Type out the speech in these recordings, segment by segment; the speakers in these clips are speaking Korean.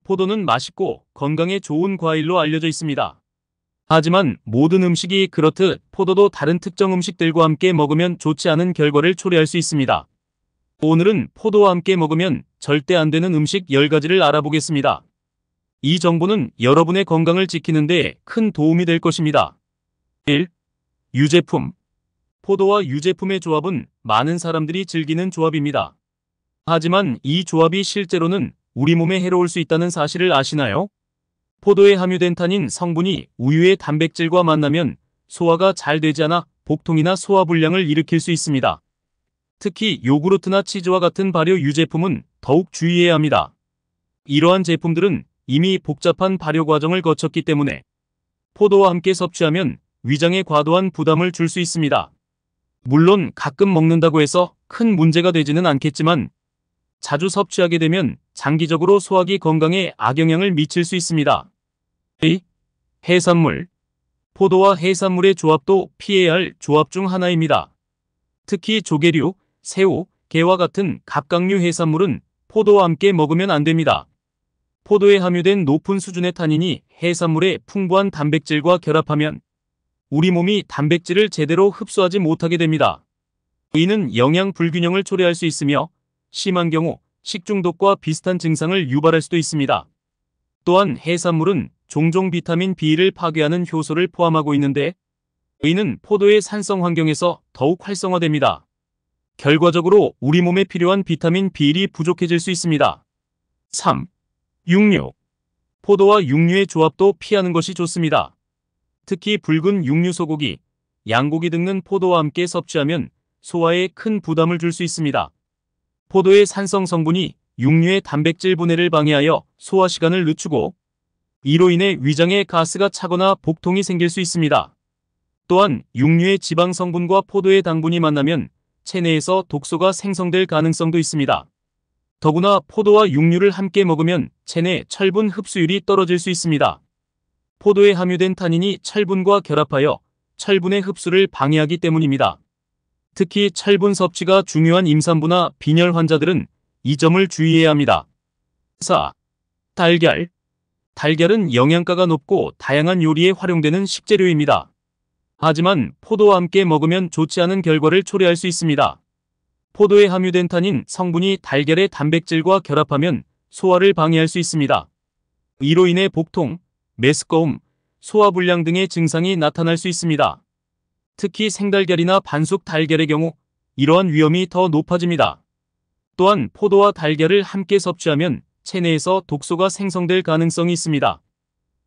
포도는 맛있고 건강에 좋은 과일로 알려져 있습니다. 하지만 모든 음식이 그렇듯 포도도 다른 특정 음식들과 함께 먹으면 좋지 않은 결과를 초래할 수 있습니다. 오늘은 포도와 함께 먹으면 절대 안 되는 음식 10가지를 알아보겠습니다. 이 정보는 여러분의 건강을 지키는 데 큰 도움이 될 것입니다. 1. 유제품. 포도와 유제품의 조합은 많은 사람들이 즐기는 조합입니다. 하지만 이 조합이 실제로는 우리 몸에 해로울 수 있다는 사실을 아시나요? 포도에 함유된 타닌 성분이 우유의 단백질과 만나면 소화가 잘 되지 않아 복통이나 소화불량을 일으킬 수 있습니다. 특히 요구르트나 치즈와 같은 발효 유제품은 더욱 주의해야 합니다. 이러한 제품들은 이미 복잡한 발효 과정을 거쳤기 때문에 포도와 함께 섭취하면 위장에 과도한 부담을 줄 수 있습니다. 물론 가끔 먹는다고 해서 큰 문제가 되지는 않겠지만 자주 섭취하게 되면 장기적으로 소화기 건강에 악영향을 미칠 수 있습니다. 2. 해산물. 포도와 해산물의 조합도 피해야 할 조합 중 하나입니다. 특히 조개류, 새우, 게와 같은 갑각류 해산물은 포도와 함께 먹으면 안 됩니다. 포도에 함유된 높은 수준의 타닌이 해산물의 풍부한 단백질과 결합하면 우리 몸이 단백질을 제대로 흡수하지 못하게 됩니다. 이는 영양 불균형을 초래할 수 있으며 심한 경우 식중독과 비슷한 증상을 유발할 수도 있습니다. 또한 해산물은 종종 비타민 B를 파괴하는 효소를 포함하고 있는데 이는 포도의 산성 환경에서 더욱 활성화됩니다. 결과적으로 우리 몸에 필요한 비타민 B이 부족해질 수 있습니다. 3. 육류. 포도와 육류의 조합도 피하는 것이 좋습니다. 특히 붉은 육류 소고기, 양고기 등은 포도와 함께 섭취하면 소화에 큰 부담을 줄 수 있습니다. 포도의 산성 성분이 육류의 단백질 분해를 방해하여 소화 시간을 늦추고 이로 인해 위장에 가스가 차거나 복통이 생길 수 있습니다. 또한 육류의 지방 성분과 포도의 당분이 만나면 체내에서 독소가 생성될 가능성도 있습니다. 더구나 포도와 육류를 함께 먹으면 체내 철분 흡수율이 떨어질 수 있습니다. 포도에 함유된 타닌이 철분과 결합하여 철분의 흡수를 방해하기 때문입니다. 특히 철분 섭취가 중요한 임산부나 빈혈 환자들은 이 점을 주의해야 합니다. 4. 달걀. 달걀은 영양가가 높고 다양한 요리에 활용되는 식재료입니다. 하지만 포도와 함께 먹으면 좋지 않은 결과를 초래할 수 있습니다. 포도에 함유된 타닌 성분이 달걀의 단백질과 결합하면 소화를 방해할 수 있습니다. 이로 인해 복통, 메스꺼움, 소화불량 등의 증상이 나타날 수 있습니다. 특히 생달걀이나 반숙 달걀의 경우 이러한 위험이 더 높아집니다. 또한 포도와 달걀을 함께 섭취하면 체내에서 독소가 생성될 가능성이 있습니다.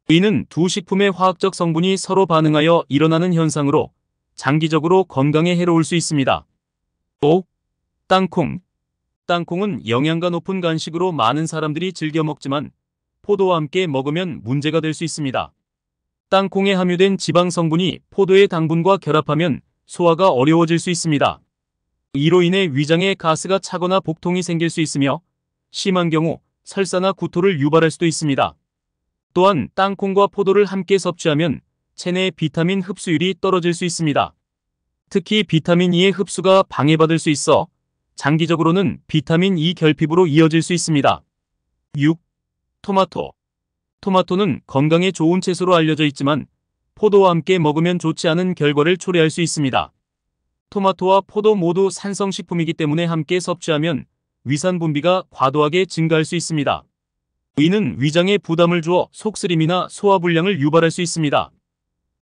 이는 두 식품의 화학적 성분이 서로 반응하여 일어나는 현상으로 장기적으로 건강에 해로울 수 있습니다. 5. 땅콩. 땅콩은 영양가 높은 간식으로 많은 사람들이 즐겨 먹지만 포도와 함께 먹으면 문제가 될 수 있습니다. 땅콩에 함유된 지방 성분이 포도의 당분과 결합하면 소화가 어려워질 수 있습니다. 이로 인해 위장에 가스가 차거나 복통이 생길 수 있으며 심한 경우 설사나 구토를 유발할 수도 있습니다. 또한 땅콩과 포도를 함께 섭취하면 체내 비타민 흡수율이 떨어질 수 있습니다. 특히 비타민 E의 흡수가 방해받을 수 있어 장기적으로는 비타민 E 결핍으로 이어질 수 있습니다. 6. 토마토. 토마토는 건강에 좋은 채소로 알려져 있지만 포도와 함께 먹으면 좋지 않은 결과를 초래할 수 있습니다. 토마토와 포도 모두 산성식품이기 때문에 함께 섭취하면 위산 분비가 과도하게 증가할 수 있습니다. 이는 위장에 부담을 주어 속쓰림이나 소화불량을 유발할 수 있습니다.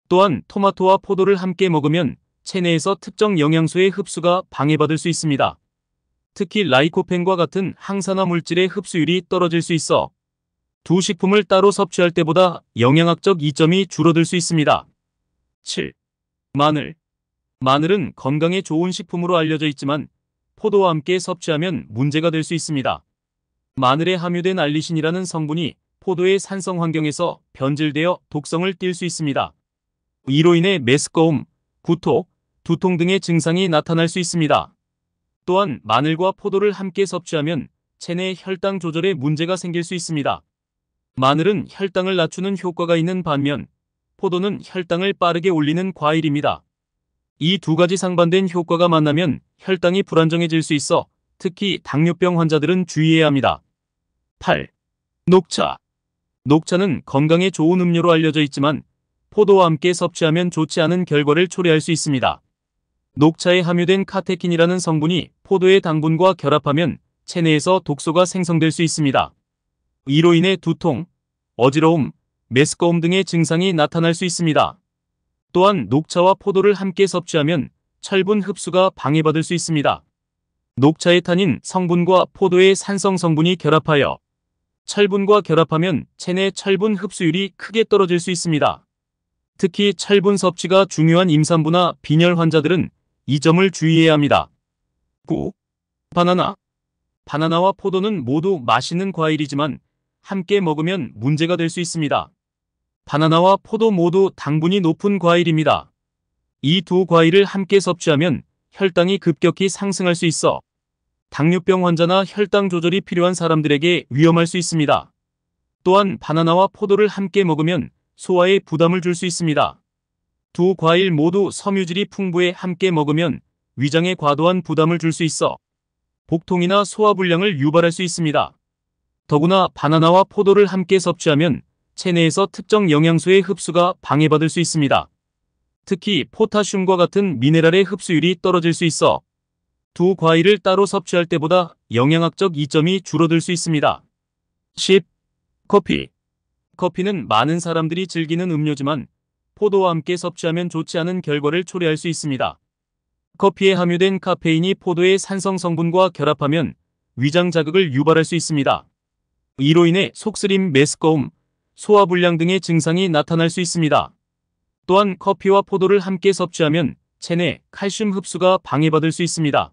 또한 토마토와 포도를 함께 먹으면 체내에서 특정 영양소의 흡수가 방해받을 수 있습니다. 특히 라이코펜과 같은 항산화 물질의 흡수율이 떨어질 수 있어 두 식품을 따로 섭취할 때보다 영양학적 이점이 줄어들 수 있습니다. 7. 마늘. 마늘은 건강에 좋은 식품으로 알려져 있지만 포도와 함께 섭취하면 문제가 될 수 있습니다. 마늘에 함유된 알리신이라는 성분이 포도의 산성 환경에서 변질되어 독성을 띨 수 있습니다. 이로 인해 메스꺼움, 구토, 두통 등의 증상이 나타날 수 있습니다. 또한 마늘과 포도를 함께 섭취하면 체내 혈당 조절에 문제가 생길 수 있습니다. 마늘은 혈당을 낮추는 효과가 있는 반면 포도는 혈당을 빠르게 올리는 과일입니다. 이 두 가지 상반된 효과가 만나면 혈당이 불안정해질 수 있어 특히 당뇨병 환자들은 주의해야 합니다. 8. 녹차. 녹차는 건강에 좋은 음료로 알려져 있지만 포도와 함께 섭취하면 좋지 않은 결과를 초래할 수 있습니다. 녹차에 함유된 카테킨이라는 성분이 포도의 당분과 결합하면 체내에서 독소가 생성될 수 있습니다. 이로 인해 두통, 어지러움, 메스꺼움 등의 증상이 나타날 수 있습니다. 또한 녹차와 포도를 함께 섭취하면 철분 흡수가 방해받을 수 있습니다. 녹차의 타닌 성분과 포도의 산성 성분이 결합하여 철분과 결합하면 체내 철분 흡수율이 크게 떨어질 수 있습니다. 특히 철분 섭취가 중요한 임산부나 빈혈 환자들은 이 점을 주의해야 합니다. 9. 바나나. 바나나와 포도는 모두 맛있는 과일이지만 함께 먹으면 문제가 될 수 있습니다. 바나나와 포도 모두 당분이 높은 과일입니다. 이 두 과일을 함께 섭취하면 혈당이 급격히 상승할 수 있어 당뇨병 환자나 혈당 조절이 필요한 사람들에게 위험할 수 있습니다. 또한 바나나와 포도를 함께 먹으면 소화에 부담을 줄 수 있습니다. 두 과일 모두 섬유질이 풍부해 함께 먹으면 위장에 과도한 부담을 줄 수 있어 복통이나 소화불량을 유발할 수 있습니다. 더구나 바나나와 포도를 함께 섭취하면 체내에서 특정 영양소의 흡수가 방해받을 수 있습니다. 특히 포타슘과 같은 미네랄의 흡수율이 떨어질 수 있어 두 과일을 따로 섭취할 때보다 영양학적 이점이 줄어들 수 있습니다. 10. 커피. 커피는 많은 사람들이 즐기는 음료지만 포도와 함께 섭취하면 좋지 않은 결과를 초래할 수 있습니다. 커피에 함유된 카페인이 포도의 산성 성분과 결합하면 위장 자극을 유발할 수 있습니다. 이로 인해 속쓰림, 메스꺼움, 소화불량 등의 증상이 나타날 수 있습니다. 또한 커피와 포도를 함께 섭취하면 체내 칼슘 흡수가 방해받을 수 있습니다.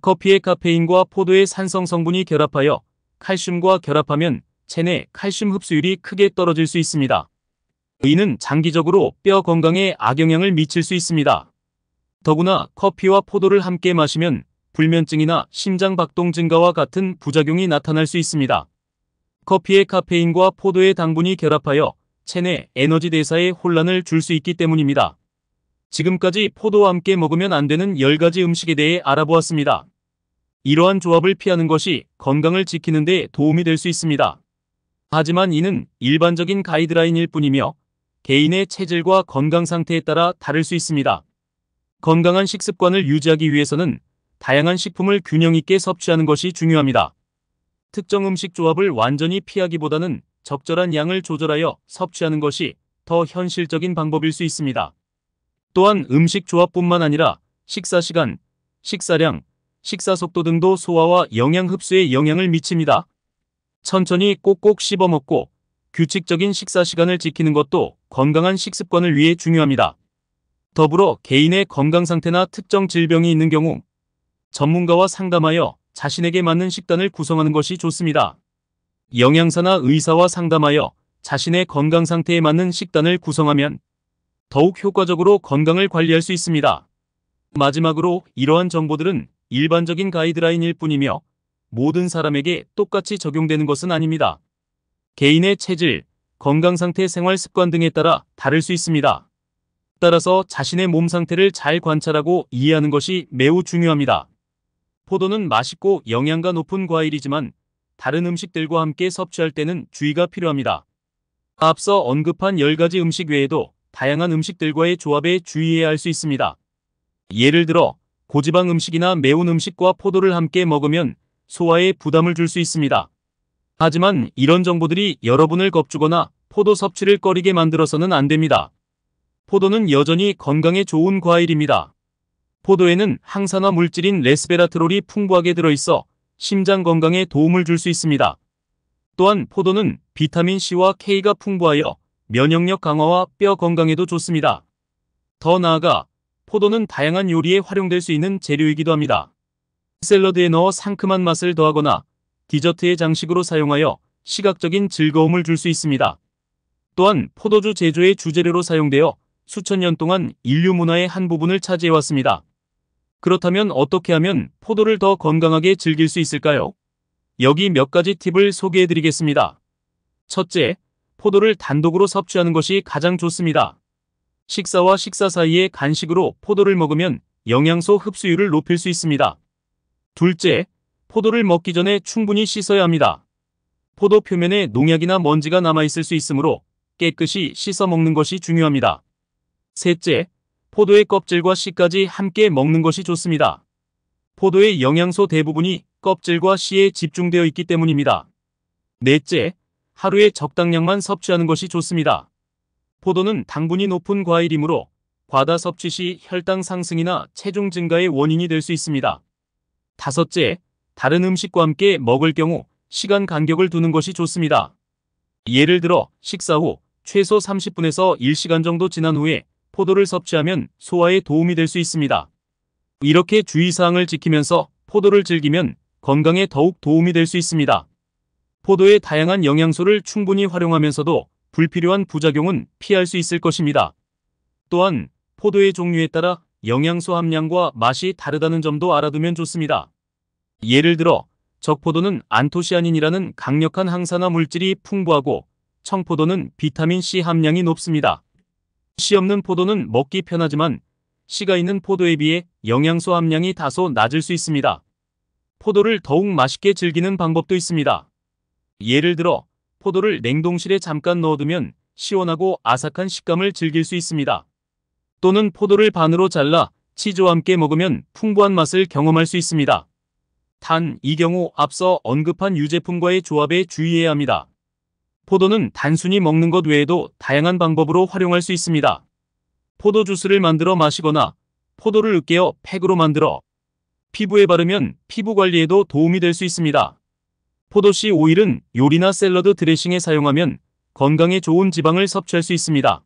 커피의 카페인과 포도의 산성 성분이 결합하여 칼슘과 결합하면 체내 칼슘 흡수율이 크게 떨어질 수 있습니다. 이는 장기적으로 뼈 건강에 악영향을 미칠 수 있습니다. 더구나 커피와 포도를 함께 마시면 불면증이나 심장박동 증가와 같은 부작용이 나타날 수 있습니다. 커피의 카페인과 포도의 당분이 결합하여 체내 에너지 대사에 혼란을 줄 수 있기 때문입니다. 지금까지 포도와 함께 먹으면 안 되는 10가지 음식에 대해 알아보았습니다. 이러한 조합을 피하는 것이 건강을 지키는 데 도움이 될 수 있습니다. 하지만 이는 일반적인 가이드라인일 뿐이며 개인의 체질과 건강 상태에 따라 다를 수 있습니다. 건강한 식습관을 유지하기 위해서는 다양한 식품을 균형 있게 섭취하는 것이 중요합니다. 특정 음식 조합을 완전히 피하기보다는 적절한 양을 조절하여 섭취하는 것이 더 현실적인 방법일 수 있습니다. 또한 음식 조합뿐만 아니라 식사 시간, 식사량, 식사 속도 등도 소화와 영양 흡수에 영향을 미칩니다. 천천히 꼭꼭 씹어 먹고 규칙적인 식사 시간을 지키는 것도 건강한 식습관을 위해 중요합니다. 더불어 개인의 건강 상태나 특정 질병이 있는 경우 전문가와 상담하여 자신에게 맞는 식단을 구성하는 것이 좋습니다. 영양사나 의사와 상담하여 자신의 건강 상태에 맞는 식단을 구성하면 더욱 효과적으로 건강을 관리할 수 있습니다. 마지막으로 이러한 정보들은 일반적인 가이드라인일 뿐이며 모든 사람에게 똑같이 적용되는 것은 아닙니다. 개인의 체질, 건강 상태, 생활 습관 등에 따라 다를 수 있습니다. 따라서 자신의 몸 상태를 잘 관찰하고 이해하는 것이 매우 중요합니다. 포도는 맛있고 영양가 높은 과일이지만 다른 음식들과 함께 섭취할 때는 주의가 필요합니다. 앞서 언급한 10가지 음식 외에도 다양한 음식들과의 조합에 주의해야 할 수 있습니다. 예를 들어 고지방 음식이나 매운 음식과 포도를 함께 먹으면 소화에 부담을 줄 수 있습니다. 하지만 이런 정보들이 여러분을 겁주거나 포도 섭취를 꺼리게 만들어서는 안 됩니다. 포도는 여전히 건강에 좋은 과일입니다. 포도에는 항산화 물질인 레스베라트롤이 풍부하게 들어있어 심장 건강에 도움을 줄 수 있습니다. 또한 포도는 비타민C와 K가 풍부하여 면역력 강화와 뼈 건강에도 좋습니다. 더 나아가 포도는 다양한 요리에 활용될 수 있는 재료이기도 합니다. 샐러드에 넣어 상큼한 맛을 더하거나 디저트의 장식으로 사용하여 시각적인 즐거움을 줄 수 있습니다. 또한 포도주 제조의 주재료로 사용되어 수천 년 동안 인류 문화의 한 부분을 차지해왔습니다. 그렇다면 어떻게 하면 포도를 더 건강하게 즐길 수 있을까요? 여기 몇 가지 팁을 소개해드리겠습니다. 첫째, 포도를 단독으로 섭취하는 것이 가장 좋습니다. 식사와 식사 사이에 간식으로 포도를 먹으면 영양소 흡수율을 높일 수 있습니다. 둘째, 포도를 먹기 전에 충분히 씻어야 합니다. 포도 표면에 농약이나 먼지가 남아있을 수 있으므로 깨끗이 씻어 먹는 것이 중요합니다. 셋째, 포도의 껍질과 씨까지 함께 먹는 것이 좋습니다. 포도의 영양소 대부분이 껍질과 씨에 집중되어 있기 때문입니다. 넷째, 하루에 적당량만 섭취하는 것이 좋습니다. 포도는 당분이 높은 과일이므로 과다 섭취 시 혈당 상승이나 체중 증가의 원인이 될 수 있습니다. 다섯째, 다른 음식과 함께 먹을 경우 시간 간격을 두는 것이 좋습니다. 예를 들어 식사 후 최소 30분에서 1시간 정도 지난 후에 포도를 섭취하면 소화에 도움이 될 수 있습니다. 이렇게 주의사항을 지키면서 포도를 즐기면 건강에 더욱 도움이 될 수 있습니다. 포도의 다양한 영양소를 충분히 활용하면서도 불필요한 부작용은 피할 수 있을 것입니다. 또한 포도의 종류에 따라 영양소 함량과 맛이 다르다는 점도 알아두면 좋습니다. 예를 들어 적포도는 안토시아닌이라는 강력한 항산화 물질이 풍부하고 청포도는 비타민C 함량이 높습니다. 씨 없는 포도는 먹기 편하지만 씨가 있는 포도에 비해 영양소 함량이 다소 낮을 수 있습니다. 포도를 더욱 맛있게 즐기는 방법도 있습니다. 예를 들어 포도를 냉동실에 잠깐 넣어두면 시원하고 아삭한 식감을 즐길 수 있습니다. 또는 포도를 반으로 잘라 치즈와 함께 먹으면 풍부한 맛을 경험할 수 있습니다. 단, 이 경우 앞서 언급한 유제품과의 조합에 주의해야 합니다. 포도는 단순히 먹는 것 외에도 다양한 방법으로 활용할 수 있습니다. 포도 주스를 만들어 마시거나 포도를 으깨어 팩으로 만들어 피부에 바르면 피부 관리에도 도움이 될 수 있습니다. 포도씨 오일은 요리나 샐러드 드레싱에 사용하면 건강에 좋은 지방을 섭취할 수 있습니다.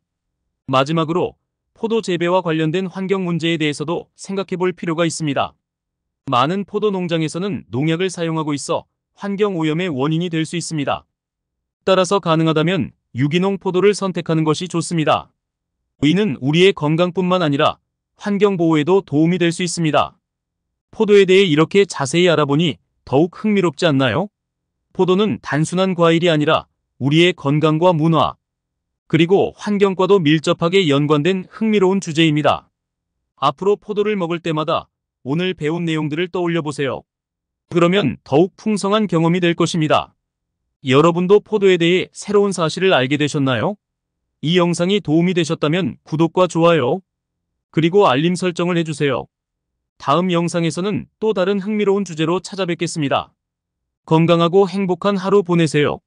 마지막으로 포도 재배와 관련된 환경 문제에 대해서도 생각해 볼 필요가 있습니다. 많은 포도 농장에서는 농약을 사용하고 있어 환경 오염의 원인이 될 수 있습니다. 따라서 가능하다면 유기농 포도를 선택하는 것이 좋습니다. 이는 우리의 건강뿐만 아니라 환경 보호에도 도움이 될 수 있습니다. 포도에 대해 이렇게 자세히 알아보니 더욱 흥미롭지 않나요? 포도는 단순한 과일이 아니라 우리의 건강과 문화, 그리고 환경과도 밀접하게 연관된 흥미로운 주제입니다. 앞으로 포도를 먹을 때마다 오늘 배운 내용들을 떠올려 보세요. 그러면 더욱 풍성한 경험이 될 것입니다. 여러분도 포도에 대해 새로운 사실을 알게 되셨나요? 이 영상이 도움이 되셨다면 구독과 좋아요, 그리고 알림 설정을 해주세요. 다음 영상에서는 또 다른 흥미로운 주제로 찾아뵙겠습니다. 건강하고 행복한 하루 보내세요.